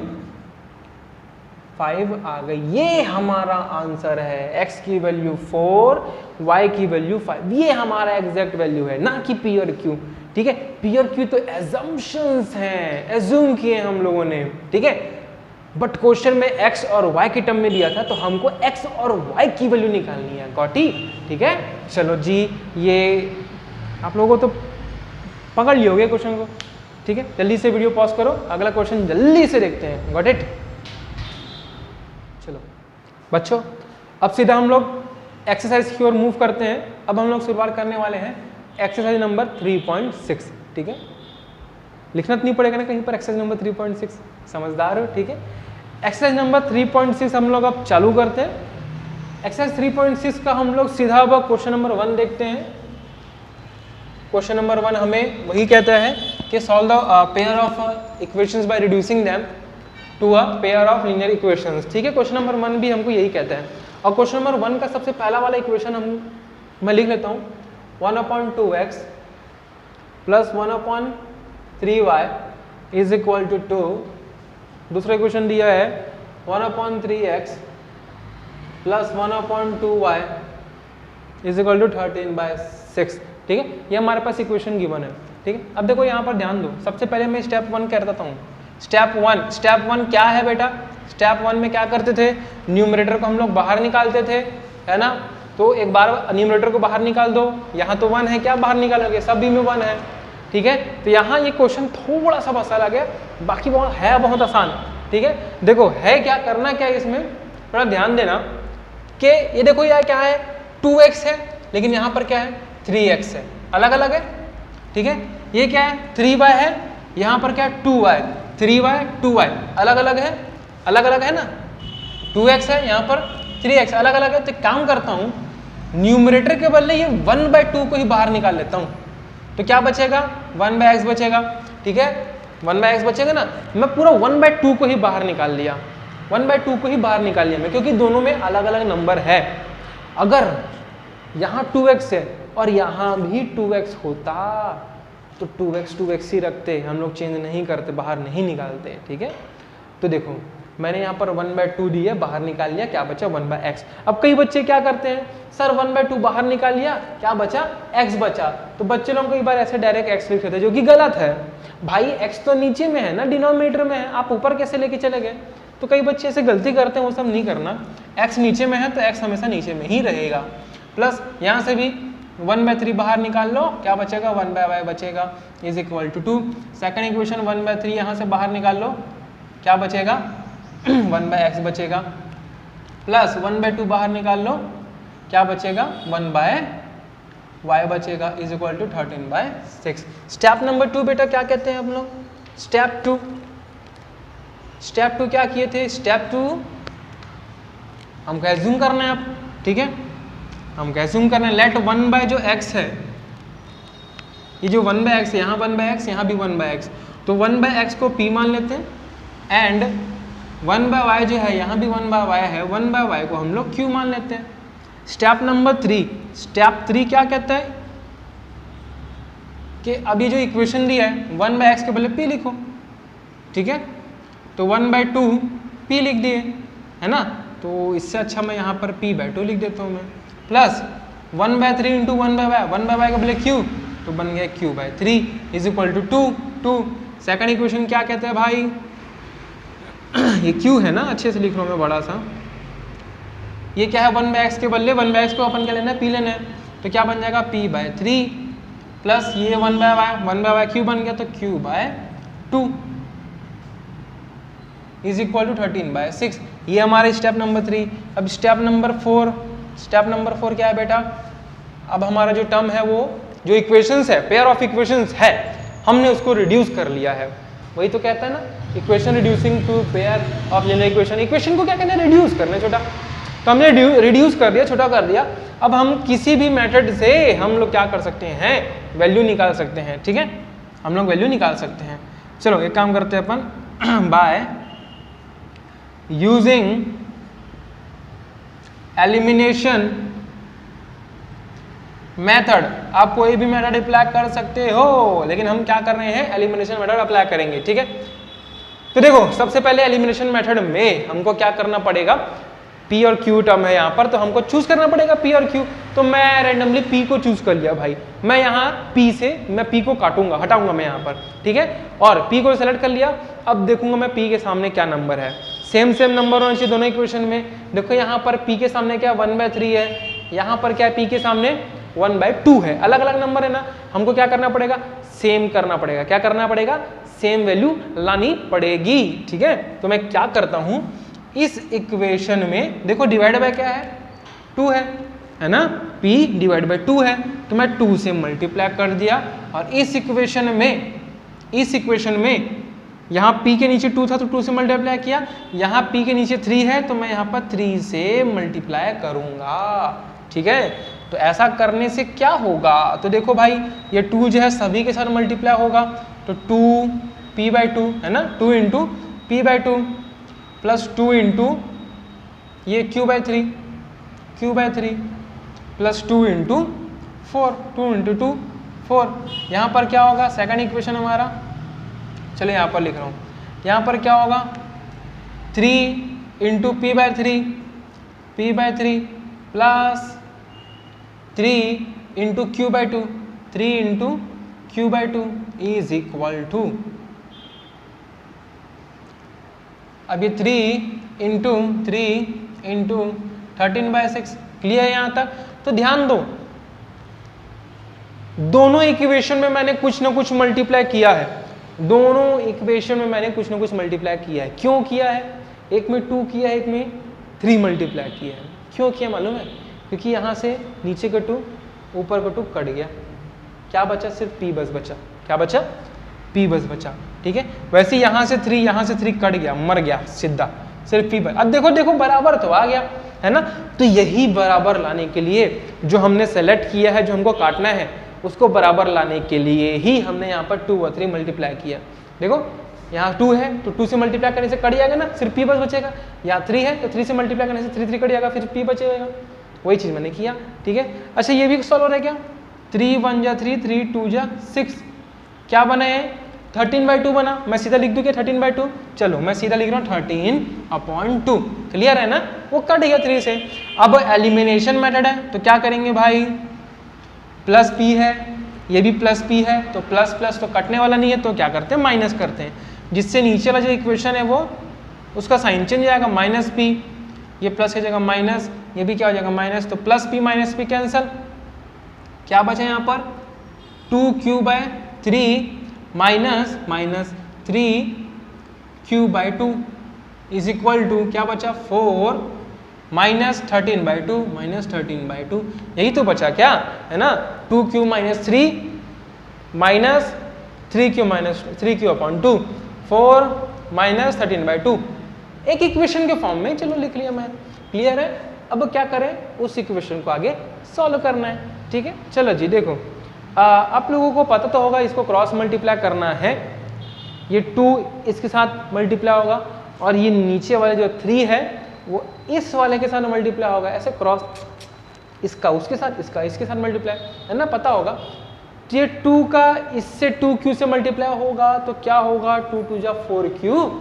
5 आ गई। ये हमारा आंसर है, x की वैल्यू 4, y की वैल्यू 5, ये हमारा एग्जैक्ट वैल्यू है, ना कि p और q, ठीक है। p और q तो एजम्पशंस हैं, एज्यूम किए हम लोगों ने, ठीक है। बट क्वेश्चन में x और y के टर्म में दिया था, तो हमको x और y की वैल्यू निकालनी है, गॉटी, ठीक है। चलो जी, ये आप लोगों को तो पकड़ लियोगे क्वेश्चन को, ठीक है। जल्दी से वीडियो पॉज करो, अगला क्वेश्चन जल्दी से देखते हैं, गॉट इट। चलो बच्चों, अब सीधा हम लोग एक्सरसाइज की ओर मूव करते हैं। अब हम लोग शुरुआत करने वाले हैं एक्सरसाइज नंबर 3.6, ठीक है। लिखना तो नहीं पड़ेगा ना कहीं पर, एक्सरसाइज नंबर 3.6, समझदार हो, ठीक है। एक्सरसाइज नंबर 3.6 हम लोग अब चालू करते हैं। एक्सरसाइज 3.6 का हम लोग सीधा अब क्वेश्चन नंबर 1 देखते हैं। क्वेश्चन नंबर 1 हमें वही कहता है कि solve the pair of equations by reducing them to a pair of linear equations, ठीक है। क्वेश्चन नंबर 1 भी हमको यही कहता है, और क्वेश्चन नंबर 1 का सबसे पहला वाला इक्वेशन मैं लिख लेता हूँ, 1/2x + 1/3y is equal to 2। दूसरा इक्वेशन दिया है 1/3x + 1/2y is equal to 13/6, ठीक है। ये हमारे पास इक्वेशन गिवन है, ठीक है। अब देखो यहाँ पर ध्यान दो, सबसे पहले मैं स्टेप 1 कह देता हूँ। स्टेप 1 क्या है बेटा, स्टेप 1 में क्या करते थे, न्यूमरेटर को हम लोग बाहर निकालते थे, है ना। तो एक बार न्यूमरेटर को बाहर निकाल दो, यहाँ तो 1 है, क्या बाहर निकालोगे, सभी में 1 है, ठीक है। तो यहाँ ये क्वेश्चन थोड़ा सा बसा लगे, बाकी बहुत आसान, ठीक है। देखो है क्या, करना क्या है इसमें, थोड़ा ध्यान देना कि ये देखो यार क्या है, 2x है, लेकिन यहाँ पर क्या है 3x है, अलग अलग है, ठीक है। ये क्या है 3y है, यहाँ पर क्या है 2y, 3y 2y अलग अलग है ना, 2x है, यहाँ पर 3x अलग अलग है। तो काम करता हूँ, न्यूमरेटर के बदले ये 1/2 को ही बाहर निकाल लेता हूँ, तो क्या बचेगा 1/x बचेगा, ठीक है। 1/x बचेगा ना, मैं पूरा 1/2 को ही बाहर निकाल लिया, 1/2 को ही बाहर निकाल लिया मैं, क्योंकि दोनों में अलग अलग नंबर है। अगर यहाँ 2x है और यहाँ भी 2x होता तो 2x ही रखते, हम लोग चेंज नहीं करते, बाहर नहीं निकालते, ठीक है। तो देखो मैंने यहाँ पर 1/2 दी है, बाहर निकाल लिया, क्या बचा 1/x। अब कई बच्चे क्या करते हैं, सर 1/2 बाहर निकाल लिया, क्या बचा x बचा, तो बच्चे लोग कई बार ऐसे डायरेक्ट x लिख देते हैं, जो कि गलत है। भाई x तो नीचे में है ना, डिनोमिनेटर में है, आप ऊपर कैसे लेके चले गए। तो कई बच्चे ऐसे गलती करते हैं, वो सब नहीं करना, x नीचे में है तो x हमेशा नीचे में ही रहेगा। प्लस यहाँ से भी 1/3 बाहर निकाल लो, क्या बचेगा 1/y बचेगा is equal to 2। Second equation 1/3 यहाँ से बाहर निकाल लो, क्या बचेगा 1/x बचेगा, प्लस 1/2 बाहर निकाल लो, क्या बचेगा 1/y बचेगा is equal to 13/6। Step number 2 बेटा क्या कहते हैं हम लोग, स्टेप 2 क्या किए थे, स्टेप 2 हमको एज्यूम करना है अब, ठीक है। हम कैसे जूम कर रहे हैं, लेट 1 जो x है, ये जो 1/x, यहाँ 1/x, यहाँ भी 1/x, तो 1/x को p मान लेते हैं एंड 1/y जो है यहाँ भी 1/y है, 1/y को हम लोग q मान लेते हैं। स्टेप नंबर 3, स्टेप 3 क्या कहता है कि अब ये जो इक्वेशन दिया है 1/x के बदले p लिखो, ठीक है, तो 1/2 p लिख दिए, है ना, तो इससे अच्छा मैं यहाँ पर p/2 लिख देता हूँ मैं, प्लस 1/3 इंटू 1/y, 1/y के बदले q, तो बन गया q/3 is equal to 2। Second equation क्या कहते हैं भाई, ये q है ना, अच्छे से लिख रहा हूँ मैं बड़ा सा, ये क्या है 1/x के बदले 1/x को अपन क्या लेना है, p लेना है, तो क्या बन जाएगा p/3 प्लस ये 1/y q बन गया, तो q/2 इज इक्वल टू 13/6। ये हमारे स्टेप नंबर 3। अब स्टेप नंबर 4, स्टेप नंबर 4 क्या है बेटा, अब हमारा जो टर्म है वो जो इक्वेशंस है, पेयर ऑफ इक्वेशंस है, हमने उसको रिड्यूस कर लिया है। वही तो कहता है ना, equation reducing to pair of linear equation, equation को क्या कहना है, रिड्यूस करना है छोटा, तो हमने रिड्यूस कर दिया, छोटा कर दिया। अब हम किसी भी मेथड से हम लोग क्या कर सकते हैं, वैल्यू निकाल सकते हैं, ठीक है, हम लोग वैल्यू निकाल सकते हैं। चलो एक काम करते हैं अपन, बाय यूजिंग एलिमिनेशन मेथड, आप कोई भी मेथड अप्लाई कर सकते हो, लेकिन हम क्या कर रहे हैं, एलिमिनेशन मेथड अप्लाई करेंगे, ठीक है। तो देखो सबसे पहले एलिमिनेशन मेथड में हमको क्या करना पड़ेगा, P और Q टर्म है यहाँ पर, तो हमको चूज करना पड़ेगा P और Q, तो मैं रैंडमली P को चूज कर लिया भाई, मैं यहाँ P से मैं P को काटूंगा, हटाऊंगा मैं यहाँ पर, ठीक है, और P को सेलेक्ट कर लिया। अब देखूंगा मैं P के सामने क्या नंबर है, सेम नंबर होना चाहिए दोनों इक्वेशन में। देखो यहाँ पर P के सामने क्या 1/3 है, यहाँ पर क्या है P के सामने 1/2 है, अलग अलग नंबर है ना, हमको क्या करना पड़ेगा, सेम करना पड़ेगा, क्या करना पड़ेगा, सेम वैल्यू लानी पड़ेगी, ठीक है। तो मैं क्या करता हूँ, इस इक्वेशन में देखो डिवाइड बाय क्या है, 2 है ना, P डिवाइड बाय 2 है, तो मैं 2 से मल्टीप्लाई कर दिया, और इस इक्वेशन में यहाँ P के नीचे 2 था तो 2 से मल्टीप्लाई किया, यहाँ P के नीचे 3 है तो मैं यहाँ पर 3 से मल्टीप्लाई करूँगा, ठीक है। तो ऐसा करने से क्या होगा, तो देखो भाई ये 2 जो है सभी के साथ मल्टीप्लाई होगा, तो 2p/2 है ना, 2 इंटू p/2 प्लस 2 इंटू ये q/3 प्लस 2 इंटू 4, 2 इंटू 2 4, यहाँ पर क्या होगा, सेकंड इक्वेशन हमारा, चलिए यहाँ पर लिख रहा हूँ, यहाँ पर क्या होगा 3 into p/3 plus 3 into q/2, 3 into q/2 is equal to, अब ये 3 इंटू 13/6, क्लियर है यहाँ तक। तो ध्यान दो, दोनों इक्वेशन में मैंने कुछ ना कुछ मल्टीप्लाई किया है, दोनों इक्वेशन में मैंने कुछ ना कुछ मल्टीप्लाई किया है। क्यों किया है, एक में 2 किया है, एक में 3 मल्टीप्लाई किया है। क्यों किया मालूम है, क्योंकि यहाँ से नीचे का 2 ऊपर का 2 कट गया, क्या बचा, सिर्फ p बस बचा, क्या बचा, p बस बचा, ठीक है। वैसे यहाँ से 3 कट गया, मर गया सीधा, सिर्फ p बस। अब देखो बराबर तो आ गया, है ना। तो यही बराबर लाने के लिए जो हमने सेलेक्ट किया है, जो हमको काटना है, उसको बराबर लाने के लिए ही हमने यहाँ पर 2 और 3 मल्टीप्लाई किया। देखो यहाँ 2 है तो 2 से मल्टीप्लाई करने से कट जाएगा ना, सिर्फ p बस बचेगा। यहाँ 3 है तो 3 से मल्टीप्लाई करने से 3 कट जाएगा, फिर p बचेगा। वही चीज़ मैंने किया, ठीक है। अच्छा ये भी सॉल्व हो रहा है क्या, 3 1 जा 3, 3 2 जा 6, क्या बना है 13/2 बना। मैं सीधा लिख दूँ क्या 13/2, चलो मैं सीधा लिख रहा हूँ 13/2, क्लियर है ना, वो कट गया 3 से। अब एलिमिनेशन मेथड है तो क्या करेंगे भाई, प्लस p है, ये भी प्लस p है, तो प्लस प्लस तो कटने वाला नहीं है, तो क्या करते हैं माइनस करते हैं, जिससे नीचे वाला जो इक्वेशन है वो उसका साइन चेंज जाएगा, माइनस p, ये प्लस की जगह माइनस, ये भी क्या हो जाएगा माइनस, तो plus p minus p cancel, क्या बचा यहाँ पर 2q/3 minus 3q/2 is equal to क्या बचा 4 माइनस 13/2 यही तो बचा क्या, है ना। 2q - 3 माइनस 3q/2 4 माइनस 13/2, एक इक्वेशन के फॉर्म में, चलो लिख लिया मैं, क्लियर है। अब क्या करें, उस इक्वेशन को आगे सॉल्व करना है। ठीक है, चलो जी देखो, आप लोगों को पता तो होगा इसको क्रॉस मल्टीप्लाई करना है, ये 2 इसके साथ मल्टीप्लाई होगा और ये नीचे वाले जो 3 है वो इस वाले के साथ मल्टीप्लाई होगा, ऐसे क्रॉस, इसका उसके साथ, इसका इसके साथ मल्टीप्लाई, है ना, पता होगा। तो ये 2 का इससे 2q से मल्टीप्लाई होगा तो क्या होगा, 2 2 जा 4q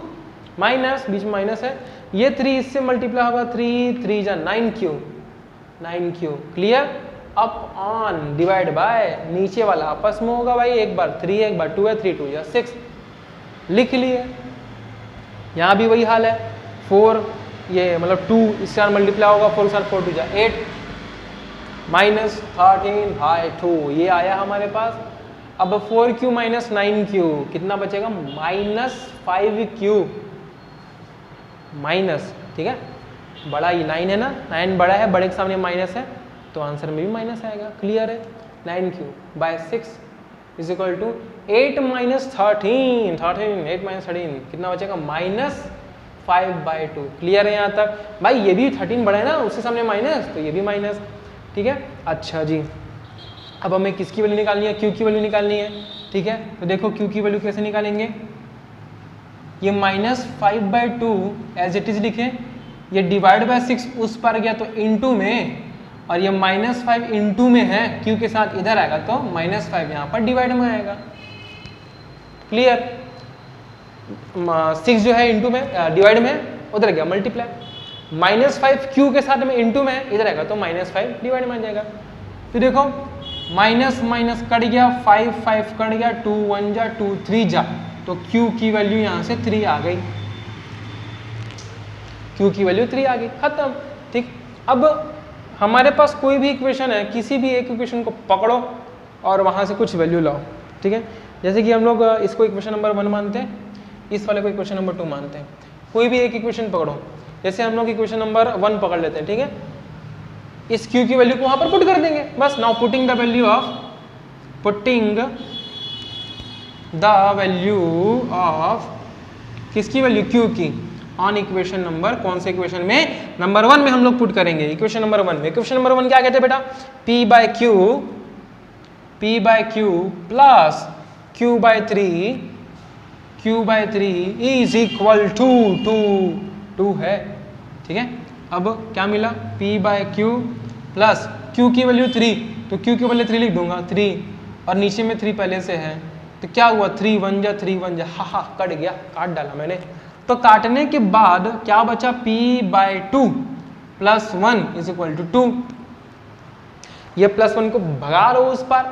माइनस, बीच में माइनस है, ये 3 इससे मल्टीप्लाई होगा, 3 3 जा 9q, 9q clear. Up on divide by नीचे वाला आपस में होगा भाई, एक बार 3 एक बार 2 है, 3 2 या 6 लिख लिए। यहाँ भी वही हाल है, 4 ये मतलब 2 इसके साथ मल्टीप्लाई होगा, 4 के साथ 4 2 जा 8 माइनस 13/2 ये आया हमारे पास। अब 4q माइनस 9q कितना बचेगा, -5q माइनस, ठीक है, बड़ा ये 9 है ना, 9 बड़ा है, बड़े के सामने माइनस है तो आंसर में भी माइनस आएगा, क्लियर है। 9q by 6 is equal to 8 minus 13, 8 minus 13 कितना बचेगा, -5/2 क्लियर है यहाँ तक। भाई ये भी 13 बड़ा है ना, उसके सामने माइनस तो ये भी माइनस, ठीक है। अच्छा जी, अब हमें किसकी वैल्यू निकालनी है, q की वैल्यू निकालनी है, ठीक है। तो देखो q की वैल्यू कैसे निकालेंगे, ये -5/2 एज इट इज लिखे, ये डिवाइड बाय 6 उस पर गया तो इनटू में, और ये -5 इनटू में है, q के साथ इधर आएगा तो -5 यहाँ पर डिवाइड में आएगा, क्लियर। 6 जो है इनटू में डिवाइड में, उधर गया मल्टीप्लाई, -5 q के साथ में इनटू में इधर आएगा तो -5 डिवाइड में आ जाएगा। तो देखो माइनस माइनस कट गया, 5 5 कट गया, 2 1 जा 2 3 जा, तो q की वैल्यू यहाँ से 3 आ गई, q की वैल्यू 3 आ गई, खत्म, ठीक। अब हमारे पास कोई भी इक्वेशन है, किसी भी एक इक्वेशन को पकड़ो और वहाँ से कुछ वैल्यू लाओ, ठीक है। जैसे कि हम लोग इसको इक्वेशन नंबर 1 मानते हैं, इस वाले को इक्वेशन नंबर 2 मानते हैं, कोई भी एक इक्वेशन पकड़ो, जैसे हम लोग इक्वेशन नंबर 1 पकड़ लेते हैं, ठीक है। इस q की वैल्यू को वहाँ पर पुट कर देंगे, बस। Now putting the value of किसकी वैल्यू, q की, ऑन इक्वेशन नंबर, कौन से इक्वेशन में, नंबर 1 में हम लोग पुट करेंगे, इक्वेशन नंबर 1 में। इक्वेशन नंबर 1 क्या कहते हैं बेटा, p by q plus q by 3 is equal to 2 है, ठीक है। अब क्या मिला, p by q plus q की वैल्यू 3, तो q की वैल्यू 3 लिख दूंगा, 3, और नीचे में 3 पहले से है, तो क्या हुआ, 3 1 जा 3 1 जा, हा कट गया, काट डाला मैंने। तो काटने के बाद क्या बचा, p by 2 plus 1 is equal to 2। ये +1 को भगा दो उस पर,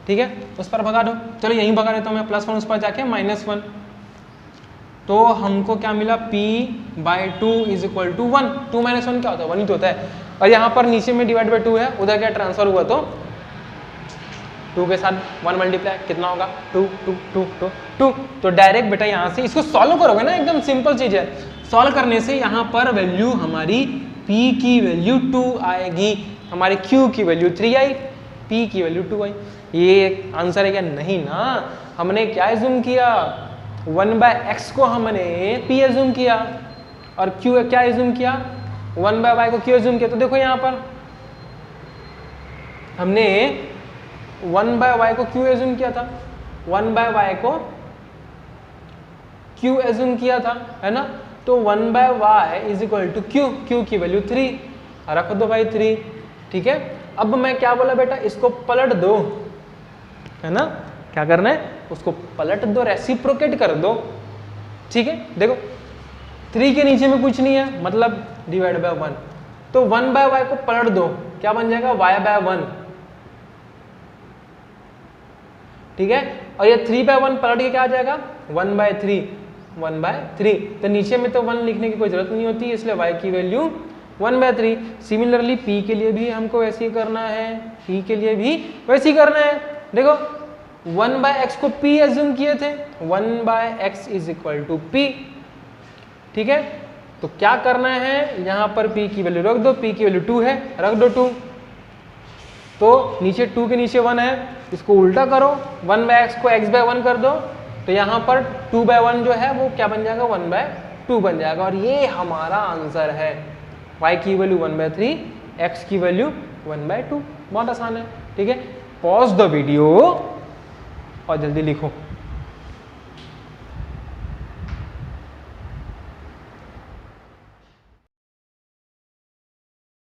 ठीक है, उस पर भगा दो, चलो यहीं भगा देता हूँ मैं, +1 उस पर जाके -1, तो हमको क्या मिला, p by 2 is equal to 1। 2 - 1 क्या होता है, 1 ही तो होता है, और यहाँ पर नीचे में डिवाइड बाय 2 है, उधर क्या ट्रांसफर हुआ तो 2 के साथ 1 मल्टीप्लाई कितना होगा, 2 2 2 2 2। तो डायरेक्ट बेटा यहाँ से इसको सॉल्व करोगे ना, एकदम सिंपल चीज है, सॉल्व करने से यहाँ पर वैल्यू हमारी p की वैल्यू 2 आएगी, हमारी q की वैल्यू 3 आई, p की वैल्यू 2 आई। ये आंसर है क्या, नहीं ना, हमने क्या एज्यूम किया, 1/x को हमने p एज्यूम किया, और q क्या एज्यूम किया, 1/y को q एज्यूम किया। तो देखो यहाँ पर हमने 1/y को q एज्यूम किया था, 1/y को q एज्यूम किया था, है ना। तो 1/y is equal to q की वैल्यू 3, रख दो भाई 3, ठीक है। अब मैं क्या बोला बेटा, इसको पलट दो, है ना, क्या करना है, उसको पलट दो, रेसिप्रोकेट कर दो, ठीक है। देखो 3 के नीचे में कुछ नहीं है, मतलब डिवाइड बाय 1, तो 1/y को पलट दो, क्या बन जाएगा, y/1, ठीक है। और ये 3/1 पलट के क्या आ जाएगा, 1/3, तो नीचे में तो 1 लिखने की कोई जरूरत नहीं होती, इसलिए y की वैल्यू 1/3। सिमिलरली p के लिए भी हमको वैसे ही करना है, p के लिए भी वैसे ही करना है। देखो 1/x को p एज्यूम किए थे, 1/x is equal to p, ठीक है। तो क्या करना है, यहाँ पर p की वैल्यू रख दो, p की वैल्यू 2 है, रख दो 2, तो नीचे 2 के नीचे 1 है, इसको उल्टा करो, 1/x को x/1 कर दो, तो यहाँ पर 2/1 जो है वो क्या बन जाएगा, 1/2 बन जाएगा, और ये हमारा आंसर है, y की वैल्यू 1/3, x की वैल्यू 1/2। बहुत आसान है, ठीक है। पॉज द वीडियो और जल्दी लिखो।